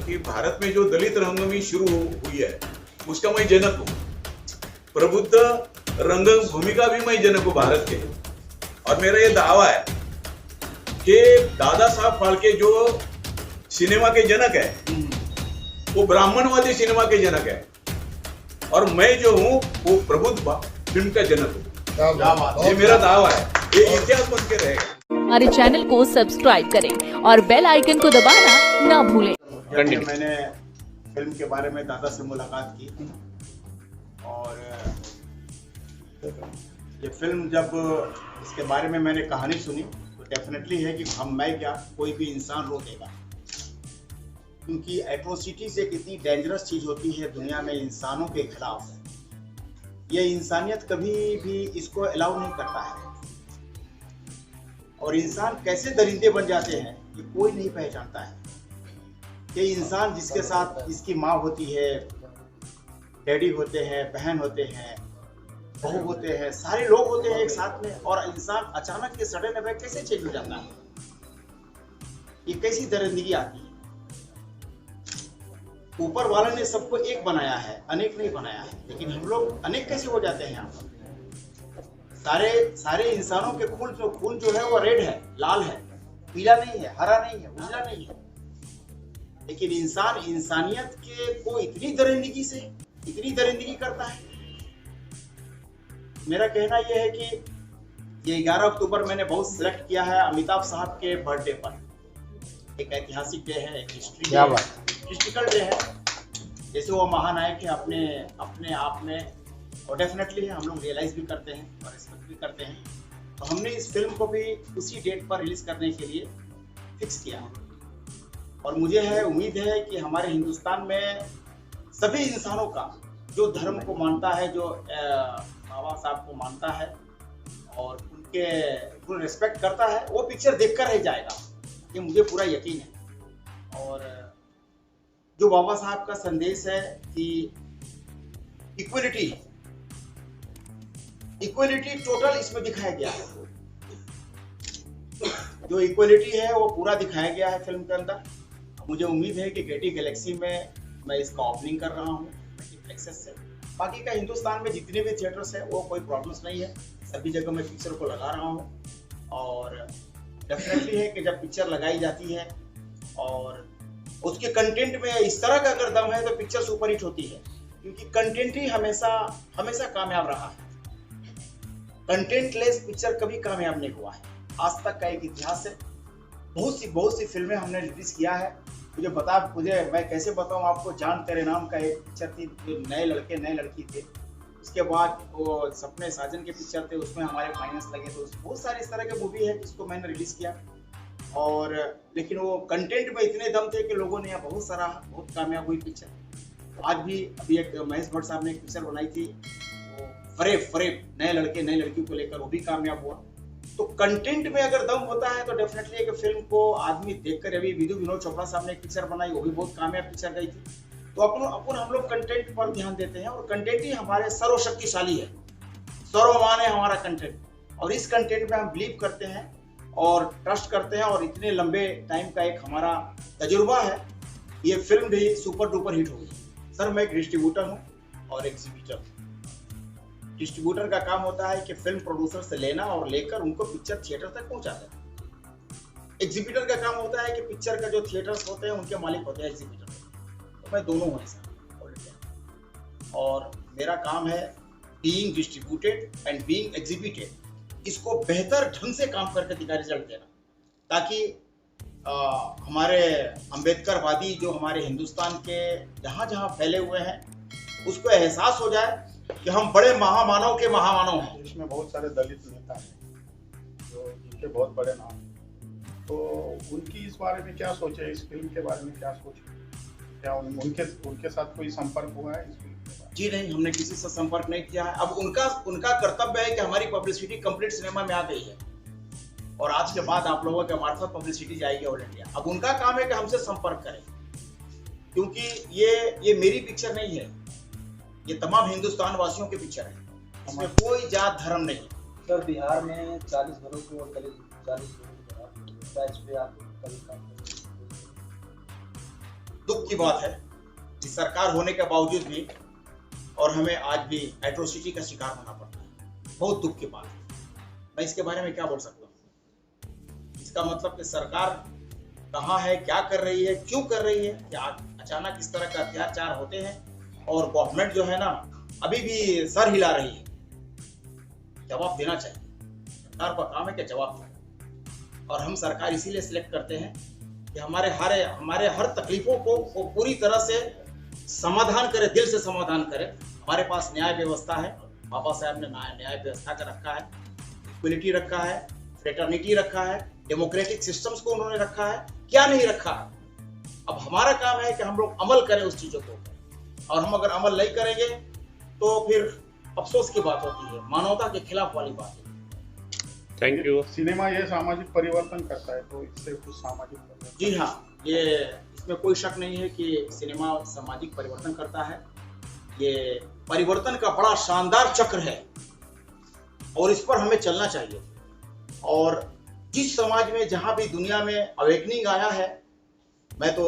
कि भारत में जो दलित रंगभूमि शुरू हुई है उसका मैं जनक हूँ। प्रबुद्ध रंग भूमिका भी मैं जनक हूँ भारत के। और मेरा ये दावा है कि दादा साहब फाल्के जो सिनेमा के जनक है वो ब्राह्मणवादी सिनेमा के जनक है, और मैं जो हूँ वो प्रबुद्ध फिल्म का जनक हूँ। ये मेरा दावा है, ये इतिहास बन के रहेगा। हमारे चैनल को सब्सक्राइब करें और बेल आइकन को दबाना ना भूलें। मैंने फिल्म के बारे में दादा से मुलाकात की और ये फिल्म जब इसके बारे में मैंने कहानी सुनी तो डेफिनेटली है कि मैं क्या कोई भी इंसान रो देगा, क्योंकि एट्रोसिटीज एक इतनी डेंजरस चीज होती है दुनिया में इंसानों के खिलाफ। ये इंसानियत कभी भी इसको अलाउ नहीं करता है, और इंसान कैसे दरिंदे बन जाते हैं ये कोई नहीं पहचानता है। कि इंसान जिसके साथ इसकी माँ होती है, डैडी होते हैं, बहन होते हैं, बहू होते हैं, सारे लोग होते हैं एक साथ में, और इंसान अचानक ये सडन अटैक कैसे चेंज हो जाता है, ये कैसी दरिंदगी आती है। ऊपर वाले ने सबको एक बनाया है, अनेक नहीं बनाया है, लेकिन हम लोग अनेक कैसे हो जाते हैं यहाँ पर। सारे इंसानों के खून जो है वो रेड है, लाल है, पीला नहीं है, हरा नहीं है, उजला नहीं है, लेकिन इंसान इंसानियत के को इतनी दरिंदगी करता है। मेरा कहना यह है कि ये 11 अक्टूबर मैंने बहुत सिलेक्ट किया है अमिताभ साहब के बर्थडे पर। एक ऐतिहासिक डे है, एक हिस्ट्रिकल डे है। जैसे वो महानायक है अपने आप में, और डेफिनेटली हम लोग रियलाइज भी करते हैं और रिस्पेक्ट भी करते हैं। तो हमने इस फिल्म को भी उसी डेट पर रिलीज करने के लिए फिक्स किया है, और मुझे उम्मीद है कि हमारे हिंदुस्तान में सभी इंसानों का जो धर्म को मानता है, जो बाबा साहब को मानता है और उनको रिस्पेक्ट करता है, वो पिक्चर देखकर रह जाएगा, ये मुझे पूरा यकीन है। और जो बाबा साहब का संदेश है कि इक्वलिटी टोटल इसमें दिखाया गया है। जो इक्वलिटी है वो पूरा दिखाया गया है फिल्म के अंदर। मुझे उम्मीद है कि गेटी गैलेक्सी में मैं इसका ओपनिंग कर रहा हूँ मल्टीप्लेक्सेस से। बाकी का हिंदुस्तान में जितने भी थिएटर्स है वो कोई प्रॉब्लम्स नहीं है, सभी जगह मैं पिक्चर को लगा रहा हूँ। और डेफिनेटली है कि जब पिक्चर लगाई जाती है और उसके कंटेंट में इस तरह का अगर दम है तो पिक्चर सुपर हिट होती है, क्योंकि कंटेंट ही हमेशा कामयाब रहा है। कंटेंट लेस पिक्चर कभी कामयाब नहीं हुआ है, आज तक का एक इतिहास है। बहुत सी फिल्में हमने रिलीज किया है। मुझे मैं कैसे बताऊं आपको, जान तेरे नाम का एक पिक्चर थी, जो नए लड़के नए लड़की थे। उसके बाद वो सपने साजन के पिक्चर थे, उसमें हमारे फाइनेंस लगे। तो बहुत सारे इस तरह के मूवी है जिसको मैंने रिलीज किया, और लेकिन वो कंटेंट में इतने दम थे कि लोगों ने बहुत सराहा, बहुत कामयाब हुई पिक्चर। आज भी अभी एक महेश भट्ट साहब ने एक पिक्चर बनाई थी, फरेब नए लड़के नई लड़कियों को लेकर, वो भी कामयाब हुआ। तो कंटेंट में अगर दम होता है तो डेफिनेटली एक फिल्म को आदमी देखकर, अभी विनोद चोपड़ा साहब ने एक पिक्चर बनाई, वो भी बहुत कामयाब पिक्चर गई थी। तो अपन हम लोग कंटेंट पर ध्यान देते हैं, और कंटेंट ही हमारे सर्वशक्तिशाली है, सर्वमान है हमारा कंटेंट। और इस कंटेंट में हम बिलीव करते हैं और ट्रस्ट करते हैं, और इतने लंबे टाइम का एक हमारा तजुर्बा है। ये फिल्म भी सुपर डुपर हिट होगी। सर, मैं एक डिस्ट्रीब्यूटर हूँ और एग्जीबिटर। डिस्ट्रीब्यूटर का काम होता है कि फिल्म प्रोड्यूसर से लेना और लेकर उनको पिक्चर थिएटर तक पहुंचा देना। एग्जीबिटर का काम होता है कि पिक्चर का जो थिएटर्स होते हैं उनके मालिक होते हैं एग्जीबिटर। तो मैं दोनों हूँ सर ऑलरेडी, और मेरा काम है बीइंग डिस्ट्रीब्यूटेड एंड बीइंग एग्जीबिटेड, इसको बेहतर ढंग से काम करके दिखा रिजल्ट देना, ताकि हमारे अम्बेडकरवादी जो हमारे हिंदुस्तान के जहाँ जहाँ फैले हुए हैं उसको एहसास हो जाए कि हम बड़े महामानव के महामानव हैं। इसमें बहुत सारे दलित नेता हैं जो जिनके बहुत बड़े नाम हैं, तो उनकी इस बारे में क्या सोचे, इस फिल्म के बारे में क्या सोचे, क्या उनके साथ कोई संपर्क हुआ है इस फिल्म के बारे में? जी नहीं, हमने किसी से संपर्क नहीं किया है। अब उनका कर्तव्य है कि हमारी पब्लिसिटी कंप्लीट सिनेमा में आ गई है, और आज के बाद आप लोगों के मार्फत पब्लिसिटी जाएगी ऑल इंडिया। अब उनका काम है कि हमसे संपर्क करें, क्योंकि ये मेरी पिक्चर नहीं है, ये तमाम हिंदुस्तान वासियों के पिक्चर है, इसमें कोई जात धर्म नहीं। सर, बिहार में 40 घरों को करीब 40 घरों को इस पे आप करीब काम दुख की बात है कि सरकार होने के बावजूद भी और हमें आज भी एट्रोसिटी का शिकार होना पड़ता है। बहुत दुख की बात है। मैं इसके बारे में क्या बोल सकता हूँ? इसका मतलब कि सरकार कहाँ है, क्या कर रही है, क्यों कर रही है, क्या अचानक इस तरह का अत्याचार होते हैं और गवर्नमेंट जो है ना अभी भी सर हिला रही है। जवाब देना चाहिए। सरकार का काम है कि जवाब देना, और हम सरकार इसीलिए सिलेक्ट करते हैं कि हमारे हर तकलीफों को वो पूरी तरह से समाधान करे, दिल से समाधान करे। हमारे पास न्याय व्यवस्था है, बाबा साहब ने न्याय व्यवस्था का रखा है, इक्वलिटी रखा है, फ्रेटर्निटी रखा है, डेमोक्रेटिक सिस्टम्स को उन्होंने रखा है, क्या नहीं रखा है। अब हमारा काम है कि हम लोग अमल करें उस चीजों को, और हम अगर अमल नहीं करेंगे तो फिर अफसोस की बात होती है, मानवता के खिलाफ वाली बात है। Thank you. सिनेमा ये सामाजिक परिवर्तन करता है, तो इससे कुछ सामाजिक परिवर्तन। जी हाँ, ये इसमें कोई शक नहीं है कि सिनेमा सामाजिक परिवर्तन करता है। ये परिवर्तन का बड़ा शानदार चक्र है और इस पर हमें चलना चाहिए। और जिस समाज में जहाँ भी दुनिया में अवेकनिंग आया है, मैं तो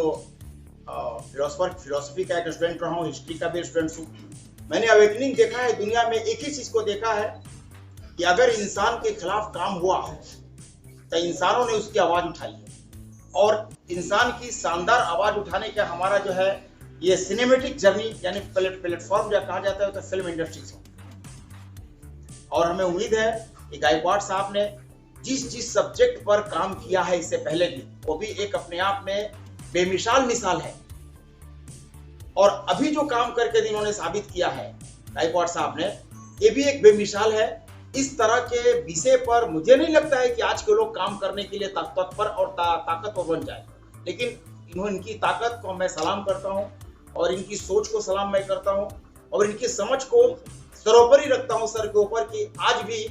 फिलोसफी का एक स्टूडेंट रहा हूँ, हिस्ट्री का भी स्टूडेंट हूँ। मैंने अवेकनिंग देखा है दुनिया में, एक ही चीज को देखा है कि अगर इंसान के खिलाफ काम हुआ तो इंसानों ने उसकी आवाज उठाई है, और इंसान की शानदार आवाज उठाने का हमारा जो है ये सिनेमेटिक जर्नी यानी प्लेटफॉर्म जो कहा जाता है तो फिल्म इंडस्ट्री से। और हमें उम्मीद है कि गायकवाड़ साहब ने जिस सब्जेक्ट पर काम किया है इससे पहले भी, वो भी एक अपने आप में बेमिसाल मिसाल है। और अभी जो काम करके इन्होंने साबित किया है गायकवाड़ साहब ने, ये भी एक बेमिसाल है। इस तरह के विषय पर मुझे नहीं लगता है कि आज के लोग काम करने के लिए तत्पर और ताकतवर बन जाए, लेकिन इनकी ताकत को मैं सलाम करता हूं और इनकी सोच को सलाम मैं करता हूं और इनकी समझ को सरोपरी रखता हूं सर के ऊपर कि आज भी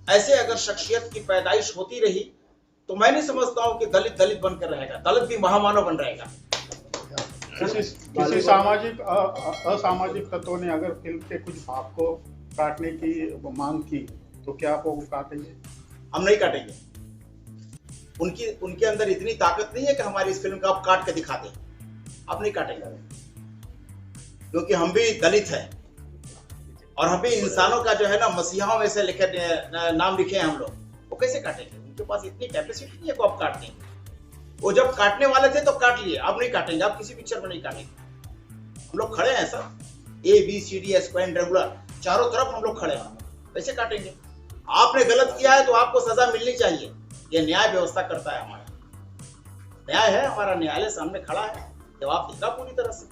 ऐसे अगर शख्सियत की पैदाइश होती रही तो मैं नहीं समझता हूं कि दलित बनकर रहेगा, दलित भी महामानव बन रहेगा। किसी सामाजिक असामाजिक तत्वों ने अगर फिल्म के कुछ भाग को काटने की मांग की तो क्या आप वो काटेंगे? हम नहीं काटेंगे। उनके अंदर इतनी ताकत नहीं है कि हमारी इस फिल्म का आप काट के दिखा दें। आप नहीं काटेंगे, क्योंकि हम भी दलित हैं और हम भी इंसानों का जो है ना मसीहाओं में से लिखे नाम लिखे हैं हम लोग। वो कैसे काटेंगे? उनके पास इतनी कैपेसिटी नहीं है को आप काट देंगे। वो जब काटने वाले थे तो काट लिए, आप नहीं काटेंगे, आप किसी पिक्चर में नहीं काटेंगे। हम लोग खड़े हैं सर, ABCD स्क्वायर रेगुलर चारों तरफ हम लोग खड़े हैं, कैसे काटेंगे? आपने गलत किया है तो आपको सजा मिलनी चाहिए। ये न्याय व्यवस्था करता है, हमारा न्याय है, हमारा न्यायालय सामने खड़ा है, जवाब देगा पूरी तरह से।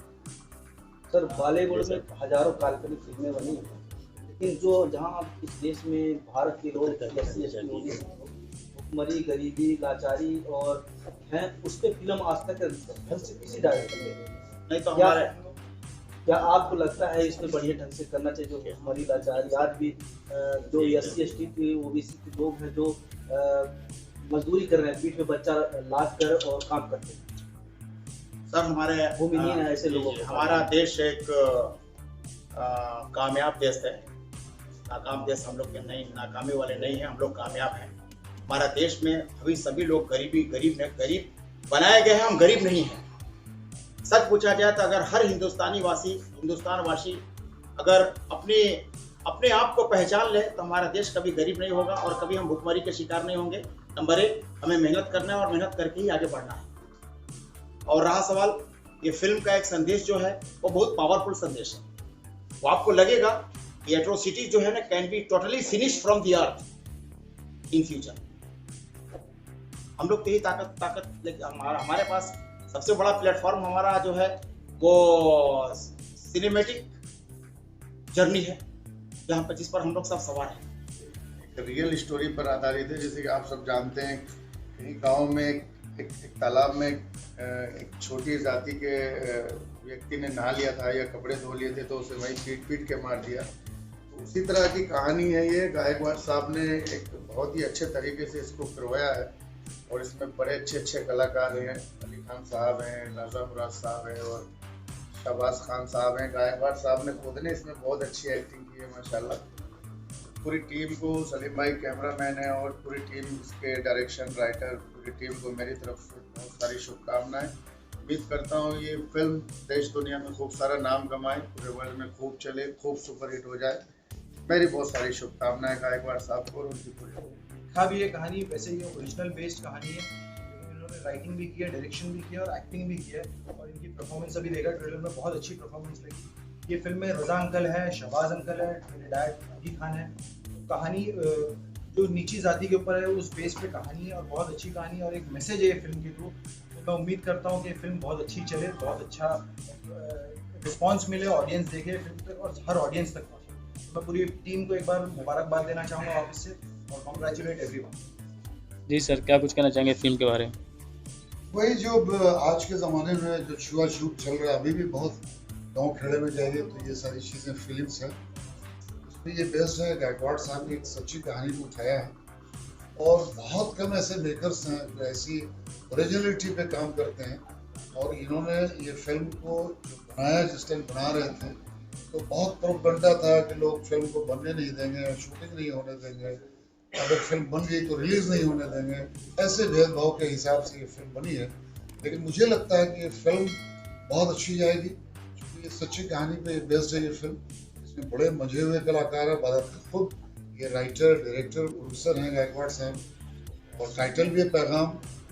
सर बॉलीवुड में हजारों काल्पनिक फिल्में बनी हैं, लेकिन जो जहां इस देश में भारत के लोग भुखमरी, गरीबी, लाचारी और हैं, उस पर फिल्म आज तक ढंग से किसी डायरेक्टर ने नहीं तो हमारे क्या आपको लगता है इसमें बढ़िया ढंग से करना चाहिए? जो भुखमरी, लाचारी, आज भी जो SC ST के OBC के लोग हैं जो मजदूरी कर रहे हैं, पीठ पे बच्चा लाद कर और काम करते हैं सर, हमारे भूमिहीन है ऐसे लोगों को। हमारा देश एक कामयाब देश है। नाकाम देश हम लोग के नहीं, नाकामी वाले नहीं है, हम लोग कामयाब हैं। हमारा देश में अभी सभी लोग गरीब बनाए गए हैं, हम गरीब नहीं हैं। सच पूछा जाए तो अगर हर हिंदुस्तान वासी अगर अपने आप को पहचान ले तो हमारा देश कभी गरीब नहीं होगा और कभी हम भुखमरी के शिकार नहीं होंगे। नंबर 1, हमें मेहनत करना है और मेहनत करके ही आगे बढ़ना है। और रहा सवाल, ये फिल्म का एक संदेश जो है वो बहुत पावरफुल संदेश है। वो आपको लगेगा कि एट्रोसिटी जो है ना can be totally finish from the earth in future. हम लोग तो यही ताकत हमारे पास सबसे बड़ा प्लेटफॉर्म हमारा जो है वो सिनेमेटिक जर्नी है, जहाँ पर जिस पर हम लोग सब सवार हैं। रियल स्टोरी पर आधारित है। जैसे कि आप सब जानते हैं, कहीं गांव में एक तालाब में एक छोटी जाति के व्यक्ति ने नहा लिया था या कपड़े धो लिए थे, तो उसे वहीं पीट के मार दिया। तो उसी तरह की कहानी है ये। गायकवाड़ साहब ने एक बहुत ही अच्छे तरीके से इसको करवाया है और इसमें बड़े अच्छे कलाकार हैं। अली खान साहब हैं, राजा मुराद साहब हैं और शहबाज खान साहब हैं। गायकवाड़ साहब ने खुद ने इसमें बहुत अच्छी एक्टिंग की है माशाल्लाह। पूरी टीम को, सलीम भाई कैमरामैन है और पूरी टीम, इसके डायरेक्शन राइटर, पूरी टीम को मेरी तरफ से बहुत सारी शुभकामनाएं। उम्मीद करता हूँ ये फिल्म देश दुनिया में खूब सारा नाम कमाए, पूरे वर्ल्ड में खूब चले, खूब सुपरहिट हो जाए। मेरी बहुत सारी शुभकामनाएं गायकवाड़ साहब को और उनकी पूरी लिखा भी है कहानी, वैसे ये ओरिजिनल बेस्ड कहानी है, लेकिन इन्होंने राइटिंग भी किया, डायरेक्शन भी किया और एक्टिंग भी किया है। और इनकी परफॉर्मेंस अभी देखा ट्रेलर में, बहुत अच्छी परफॉर्मेंस लगी। ये फिल्म में रजा अंकल है, शहबाज अंकल है, मेरे डैड अली खान है। कहानी जो नीची जाति के ऊपर है उस बेस पे कहानी है और बहुत अच्छी कहानी और एक मैसेज है ये फिल्म के थ्रू। तो मैं उम्मीद करता हूँ कि ये फिल्म बहुत अच्छी चले, बहुत अच्छा रिस्पॉन्स मिले, ऑडियंस देखे फिल्म तक और हर ऑडियंस तक पहुँचे। मैं पूरी टीम को एक बार मुबारकबाद देना चाहूँगा वापस से और कॉन्ग्रेचुलेट एवरीवन। जी सर, क्या कुछ कहना चाहेंगे फिल्म के बारे में? वही जो आज के ज़माने में जो छुआछूत चल रहा है, अभी भी बहुत गांव खेड़े में जाइए तो ये सारी चीज़ें फिल्म्स हैं, उसमें ये बेस्ड है। गायकवाड़ साहब ने एक सच्ची कहानी को उठाया है और बहुत कम ऐसे मेकर्स हैं जो ऐसी ओरिजिनलिटी पे काम करते हैं। और इन्होंने ये फिल्म को जो बनाया, जिस टाइम बना रहे थे तो बहुत प्रोपगंडा था कि लोग फिल्म को बनने नहीं देंगे, शूटिंग नहीं होने देंगे, अगर फिल्म बन गई तो रिलीज नहीं होने देंगे, ऐसे भेदभाव के हिसाब से ये फिल्म बनी है। लेकिन मुझे लगता है कि ये फिल्म बहुत अच्छी जाएगी क्योंकि ये सच्ची कहानी पे बेस्ड है। ये फिल्म, इसमें बड़े मजे हुए कलाकार हैं, बादशाह खुद ये राइटर, डायरेक्टर, प्रोड्यूसर हैं गायकवाड़ साहब। और टाइटल भी है पैगाम।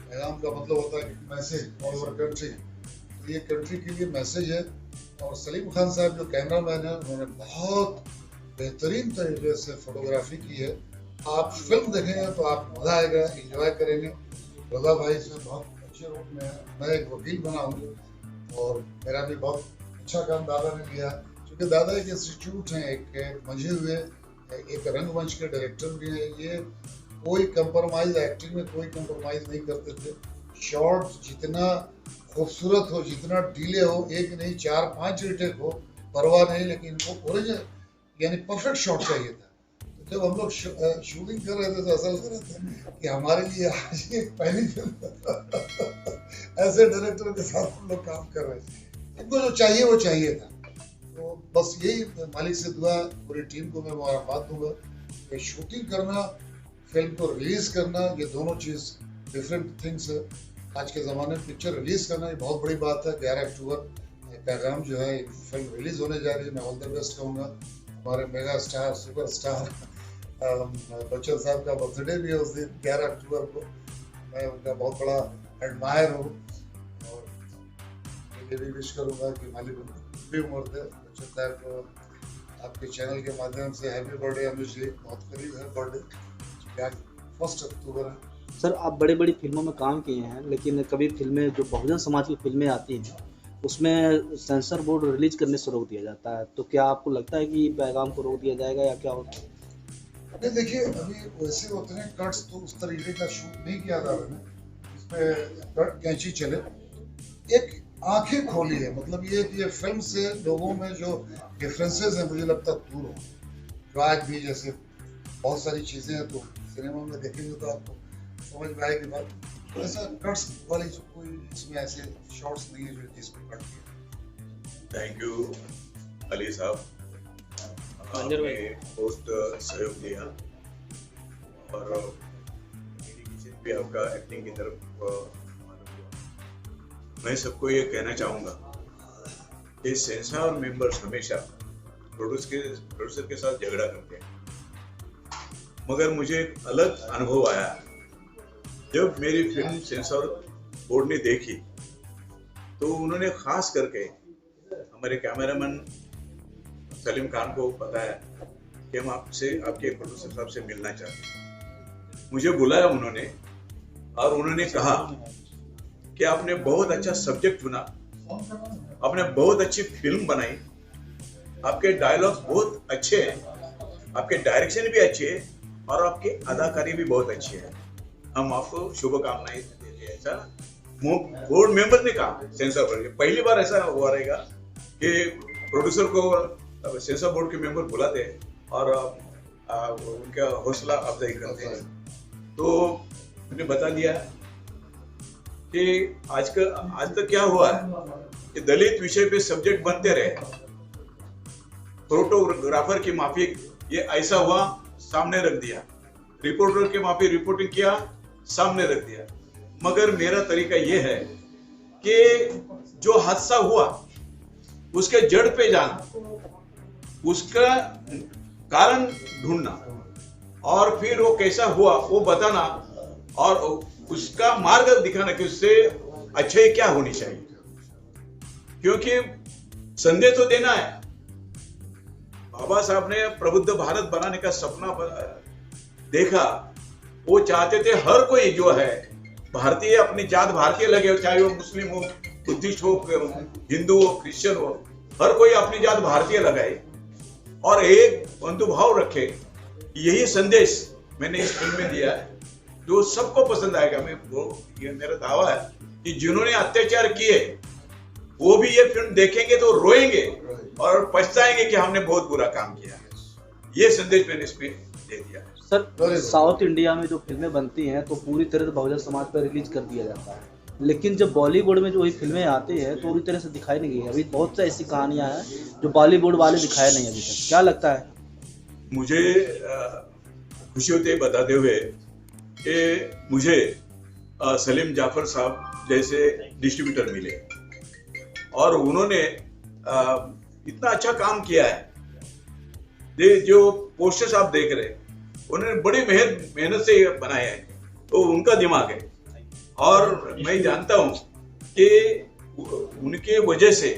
पैगाम का मतलब होता है कि मैसेज ऑल ओवर कंट्री, तो ये कंट्री के लिए मैसेज है। और सलीम खान साहब जो कैमरामैन है, उन्होंने बहुत बेहतरीन तरीके से फोटोग्राफी की है। आप फिल्म देखेंगे तो आप मजा आएगा, एंजॉय करेंगे। रजा भाई इसमें बहुत अच्छे रोल में है। मैं एक वकील बना हूँ और मेरा भी बहुत अच्छा काम दादा ने किया, क्योंकि दादा एक इंस्टीट्यूट हैं, एक मंझे हुए, एक रंगमंच के डायरेक्टर भी हैं। ये कोई कंप्रोमाइज, एक्टिंग में कोई कंप्रोमाइज नहीं करते थे। शॉट जितना खूबसूरत हो, जितना डिले हो, एक नहीं 4-5 रिटेक हो, परवाह नहीं, लेकिन इनको ओरिजिनल यानी परफेक्ट शॉट चाहिए था। तो जब हम लोग शूटिंग कर रहे थे तो ऐसा लग रहा था कि हमारे लिए आज ये पहली फिल्म ऐसे डायरेक्टर के साथ हम लोग काम कर रहे थे। इनको जो चाहिए वो चाहिए था। तो बस यही मालिक से दुआ, पूरी टीम को मैं मुबारकबाद दूंगा कि शूटिंग करना, फिल्म को रिलीज करना, ये दोनों चीज़ डिफरेंट थिंग्स है। आज के ज़माने में पिक्चर रिलीज करना ये बहुत बड़ी बात है। 11 अक्टूबर पैगाम जो है फिल्म रिलीज होने जा रही है। मैं ऑल द बेस्ट कहूँगा। हमारे mega star, super star Bachchan साहब का बर्थडे भी है उस दिन 11 अक्टूबर को। मैं उनका बहुत बड़ा एडमायर हूँ और ये भी विश करूँगा कि मालिक उनकी उम्र दे। बच्चन साहब को आपके चैनल के माध्यम से हैप्पी बर्थडे अमित जी, बहुत करीब है बर्थडे, 1 अक्टूबर है। सर, आप बड़ी बड़ी फिल्मों में काम किए हैं, लेकिन कभी फिल्में जो बहुजन समाज की फिल्में आती हैं उसमें सेंसर बोर्ड रिलीज करने से रोक दिया जाता है, तो क्या आपको लगता है कि पैगाम को रोक दिया जाएगा या क्या होगा? नहीं, देखिए अभी वैसे उतने कट्स तो उस तरीके का शूट नहीं किया था मैंने, इस पे कट कैंची चले। एक आंखें खोली है, मतलब ये कि ये फिल्म से लोगों में जो डिफरेंसेस हैं मुझे लगता है दूर हो। जो आज भी जैसे बहुत सारी चीज़ें हैं तो सिनेमा में देखेंगे तो आपको समझ में आएगी बात। ऐसा कट्स वाली कोई इसमें ऐसे शॉट्स नहीं है जो जिसमें कट किया। थैंक यू अली साहब, आपने बहुत सहयोग दिया और डेडिकेशन भी आपका एक्टिंग की तरफ मालूम हुआ। मैं सबको ये कहना चाहूँगा कि सेंसर मेंबर्स हमेशा प्रोड्यूसर के साथ झगड़ा करते हैं, मगर मुझे एक अलग अनुभव आया जब मेरी फिल्म सेंसर बोर्ड ने देखी। तो उन्होंने खास करके हमारे कैमरामैन सलीम खान को बताया कि हम आपसे, आपके प्रोड्यूसर साहब से मिलना चाहते हैं। मुझे बुलाया उन्होंने और उन्होंने कहा कि आपने बहुत अच्छा सब्जेक्ट चुना, आपने बहुत अच्छी फिल्म बनाई, आपके डायलॉग्स बहुत अच्छे हैं, आपके डायरेक्शन भी अच्छे है और आपकी अदाकारी भी बहुत अच्छी है। हम आपको शुभकामनाएं देते हैं। ऐसा बोर्ड मेंबर ने कहा सेंसर बोर्ड के। पहली बार ऐसा हुआ रहेगा कि प्रोड्यूसर को सेंसर बोर्ड के मेंबर बुलाते हैं और उनका हौसला अफजाई करते हैं। तो मैंने बता दिया कि आज तक क्या हुआ है कि दलित विषय पे सब्जेक्ट बनते रहे, फोटोग्राफर की माफी ये ऐसा हुआ, सामने रख दिया, रिपोर्टर के माफी रिपोर्टिंग किया, सामने रख दिया। मगर मेरा तरीका ये है कि जो हादसा हुआ उसके जड़ पे जाना, उसका कारण ढूंढना और फिर वो कैसा हुआ वो बताना और उसका मार्ग दिखाना कि उससे अच्छाई क्या होनी चाहिए, क्योंकि संदेश तो देना है। बाबा साहब ने प्रबुद्ध भारत बनाने का सपना देखा, वो चाहते थे हर कोई जो है भारतीय अपनी जात भारतीय लगे, चाहे वो मुस्लिम हो, बुद्धिस्ट हो, हिंदू हो, क्रिश्चियन हो, हर कोई अपनी जात भारतीय लगाए और एक बंधुभाव रखे। यही संदेश मैंने इस फिल्म में दिया है जो सबको पसंद आएगा। ये मेरा दावा है कि जिन्होंने अत्याचार किए वो भी ये फिल्म देखेंगे तो रोएंगे और पछताएंगे कि हमने बहुत बुरा काम किया। ये संदेश मैंने इसमें दे दिया है। सर, साउथ इंडिया में जो फिल्में बनती हैं तो पूरी तरह से बहुजन समाज पर रिलीज कर दिया जाता है, लेकिन जब बॉलीवुड में जो वही फिल्में आती हैं तो पूरी तरह से दिखाई नहीं गई। अभी बहुत सी ऐसी कहानियां हैं जो बॉलीवुड वाले दिखाए नहीं अभी तक। क्या लगता है? मुझे खुशी होती है बताते हुए कि मुझे सलीम जाफर साहब जैसे डिस्ट्रीब्यूटर मिले और उन्होंने इतना अच्छा काम किया है। ये जो पोस्टर्स आप देख रहे हैं उन्होंने बड़ी मेहनत से बनाया है, तो उनका दिमाग है और मैं जानता हूं कि उनके वजह से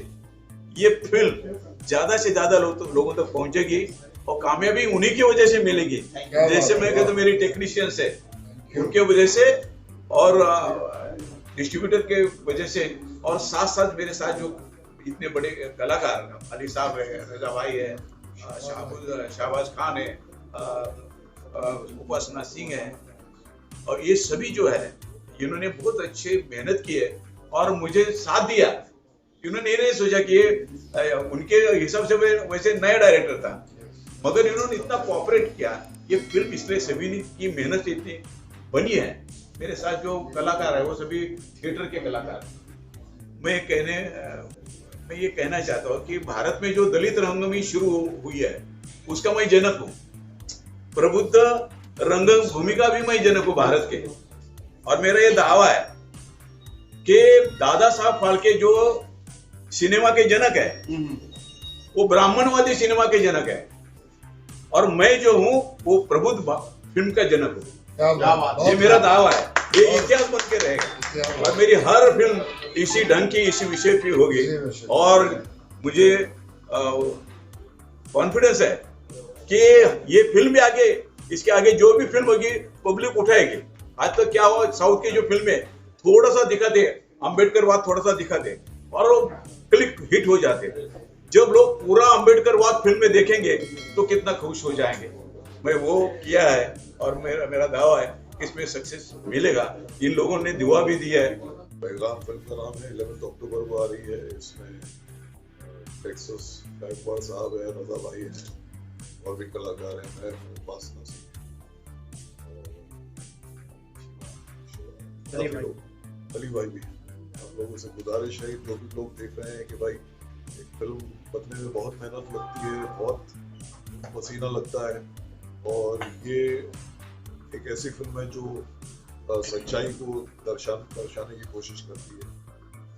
ये फिल्म ज्यादा से ज्यादा लोगों तक पहुंचेगी और कामयाबी उन्हीं की वजह से मिलेगी। जैसे मैं कहता हूं मेरी टेक्नीशियंस है उनके वजह से और डिस्ट्रीब्यूटर के वजह से, और साथ साथ मेरे साथ जो इतने बड़े कलाकार अली साहब है, रजा भाई है, शाहबाज खान है, उपासना सिंह है, और ये सभी जो है इन्होंने बहुत अच्छे मेहनत की है और मुझे साथ दिया। इन्होंने ये नहीं सोचा कि उनके हिसाब से वैसे नया डायरेक्टर था, मगर इन्होंने इतना कोऑपरेट किया। ये फिल्म इसलिए सभी की मेहनत से इतनी बनी है। मेरे साथ जो कलाकार है वो सभी थिएटर के कलाकार हैं। मैं ये कहना चाहता हूँ कि भारत में जो दलित रंगभूमि शुरू हुई है उसका मैं जनक हूँ। प्रबुद्ध रंगभूमि का भी मैं जनक हूँ भारत के, और मेरा ये दावा है कि दादा साहब फाल्के जो सिनेमा के जनक है वो ब्राह्मणवादी सिनेमा के जनक है, और मैं जो हूँ वो प्रबुद्ध फिल्म का जनक हूँ। ये मेरा दावा है, ये इतिहास बन के रहेगा और मेरी हर फिल्म इसी ढंग की इसी विषय की होगी। और मुझे कॉन्फिडेंस है कि ये फिल्म भी आगे, इसके आगे जो भी फिल्म होगी पब्लिक उठाएगी। आज तक क्या हुआ, साउथ की जो फिल्में थोड़ा सा दिखाते, अंबेडकर वाद थोड़ा सा दिखाते और वो क्लिक हिट हो जाते। जब लोग पूरा अंबेडकर वाद फिल्म में देखेंगे तो कितना खुश हो जाएंगे। मैं वो किया है और मेरा दावा है इसमें सक्सेस मिलेगा। इन लोगों ने दुआ भी दी है। पैगाम फिल्म का नाम है, 11 अक्टूबर को आ रही है। इसमें टेक्सास गायकवाड़ साहब है, रजा भाई है और भी कलाकार हैं, मैं उपासना सिंह, अली भाई भी। आप लोगों से गुजारिश है, जो भी लोग देख रहे हैं कि भाई एक फिल्म बनने में बहुत मेहनत लगती है, बहुत पसीना लगता है, और ये एक ऐसी फिल्म है जो सच्चाई को दर्शाने की कोशिश करती है,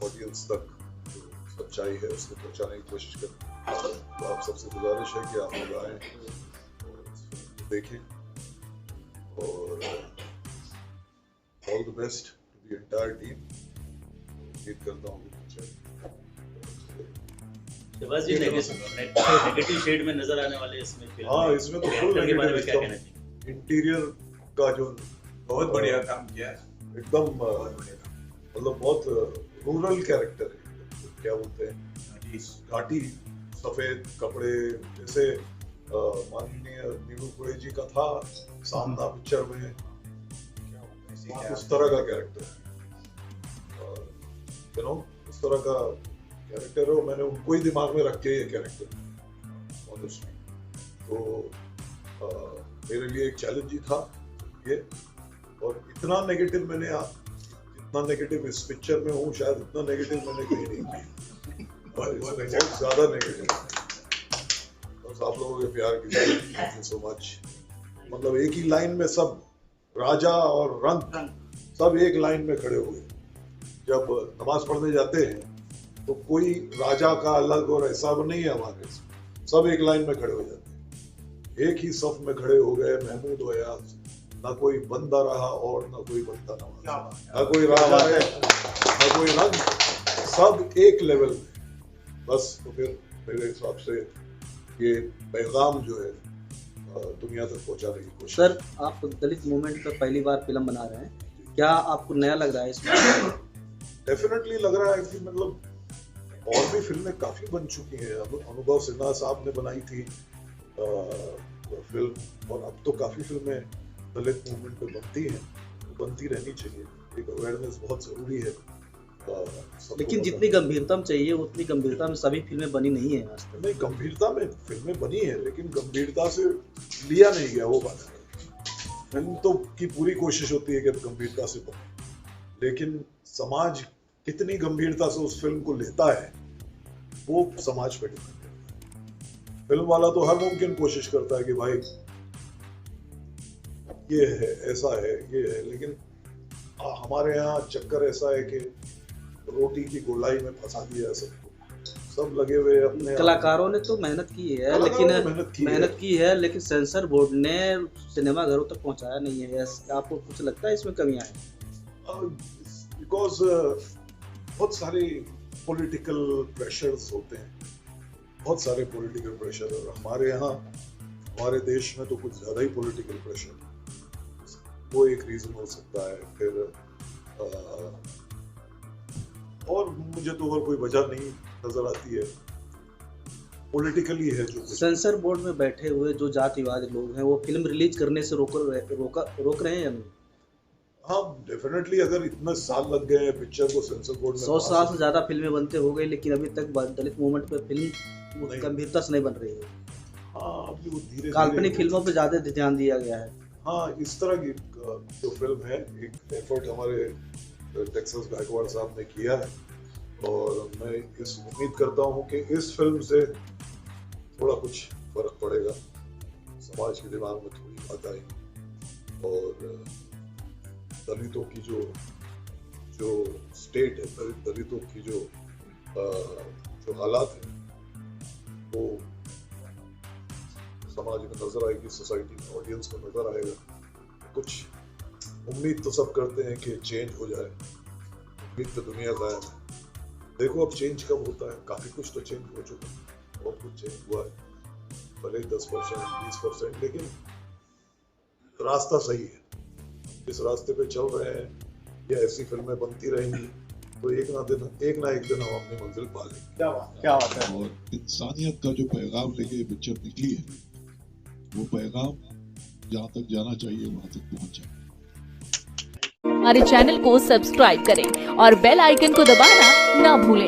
ऑडियंस तक जो सच्चाई है उसको पहुंचाने की कोशिश करती है। तो आप सबसे गुजारिश है कि आप लोग आए और इस फिल्म को देखें, और all the best to the entire team. उम्मीद करता हूँ शिवाज जी नेगेटिव शेड में नजर आने वाले इसमें फिल्म। हाँ, इसमें तो फुल नेगेटिव इंटीरियर का जो बहुत बढ़िया काम किया है, एकदम मतलब बहुत रूरल कैरेक्टर है, क्या बोलते हैं, घाटी, सफेद कपड़े, जैसे माननीय नीलू कुड़े जी का था सामना पिक्चर में, उस तरह का कैरेक्टर है, उस तरह का कैरेक्टर है। मैंने उनको ही दिमाग में रख के ये कैरेक्टर ऑनेस्टली, तो मेरे लिए एक चैलेंज ही था ये। और इतना नेगेटिव इतना नेगेटिव इस पिक्चर में हूँ, शायद इतना नेगेटिव मैंने कहीं नहीं किया, बहुत ज्यादा नेगेटिव। बस आप लोगों के प्यार की वजह, थैंक यू सो मच। मतलब एक ही लाइन में सब, राजा और रंग सब एक लाइन में खड़े हुए, जब नमाज पढ़ने जाते हैं तो कोई राजा का अलग और ऐसा नहीं है हमारे, सब एक लाइन में खड़े हो जाते हैं, एक ही सफ में खड़े हो गए। महमूद व अयाज, ना कोई बंदा रहा और ना कोई बनता नवाज, ना कोई राह है ना कोई रंग, सब एक लेवल में। बस तो फिर मेरे हिसाब से ये पैगाम जो है दुनिया तक पहुंचाने की कोशिश। सर, आप दलित मूवमेंट पर पहली बार फिल्म बना रहे हैं, क्या आपको नया लग रहा है इसमें? डेफिनेटली लग रहा है कि मतलब और भी फिल्में काफी बन चुकी हैं। अब अनुभव सिन्हा साहब ने बनाई थी फिल्म, और अब तो काफी फिल्में दलित मूवमेंट पे बनती हैं, बनती रहनी चाहिए। एक अवेयरनेस बहुत जरूरी है। लेकिन जितनी गंभीरता में चाहिए उतनी गंभीरता में सभी फिल्में बनी नहीं है आज तक। नहीं, गंभीरता में फिल्में बनी है, लेकिन गंभीरता से लिया नहीं गया वो बात है। फिल्म तो की पूरी कोशिश होती है कि गंभीरता से बने, लेकिन समाज कितनी गंभीरता से उस फिल्म को लेता है वो समाज पे डिपेंड करता है। फिल्म वाला तो हर मुमकिन कोशिश करता है कि भाई ये है, ऐसा है, ये है, लेकिन हमारे यहाँ चक्कर ऐसा है कि रोटी की गोलाई में फंसा दिया सबको। सब लगे हुए अपने कलाकारों ने तो मेहनत की है, लेकिन मेहनत की है, लेकिन सेंसर बोर्ड ने सिनेमा घरों तक पहुंचाया नहीं है। आपको कुछ लगता है इसमें कमियां हैं? बिकॉज बहुत सारे पॉलिटिकल प्रेशर्स होते हैं, बहुत सारे पॉलिटिकल प्रेशर। और हमारे यहाँ, हमारे देश में तो कुछ ज्यादा ही पॉलिटिकल प्रेशर, वो एक रीजन हो सकता है। फिर और मुझे तो और कोई वजह नहीं नजर आती है, पॉलिटिकली है जो। सेंसर बोर्ड में बैठे हुए जो जातिवादी लोग हैं वो फिल्म रिलीज करने से रोक रहे हैं या नहीं? हाँ, डेफिनेटली। अगर इतने साल लग गए हैं पिक्चर को सेंसर बोर्ड में, 100 साल से ज्यादा फिल्में बनते हो गई, लेकिन अभी तक दलित मूवमेंट पे फिल्म गंभीरता से नहीं बन रही है। हाँ, अभी वो धीरे काल्पनिक फिल्मों पे ज्यादा ध्यान दिया गया है। हाँ, इस तरह की जो फिल्म है, एक एफर्ट हमारे टेक्सास गायकवाड़ साहब ने किया है, और मैं इस उम्मीद करता हूँ कि इस फिल्म से थोड़ा कुछ फर्क पड़ेगा, समाज के दिमाग में थोड़ी बात आएगी, और दलितों की जो स्टेट है, दलितों की जो हालात है वो समाज में नजर आएगी, सोसाइटी में, ऑडियंस को नजर आएगा। कुछ उम्मीद तो सब करते हैं कि चेंज हो जाए, उम्मीद तो दुनिया कायम है। देखो अब चेंज कब होता है। काफी कुछ तो चेंज हो चुका है, बहुत कुछ चेंज हुआ है, भले 10% 20%, लेकिन रास्ता सही है। इस रास्ते पे चल रहे हैं, या ऐसी फिल्में बनती रहेंगी तो एक ना एक दिन हम अपनी मंजिल पा लेंगे। क्या बात है। और इंसानियत का जो पैगाम लेके पिक्चर निकली है, वो पैगाम जहाँ तक जाना चाहिए वहाँ तक पहुँच जाए। हमारे चैनल को सब्सक्राइब करें और बेल आइकन को दबाना ना भूलें।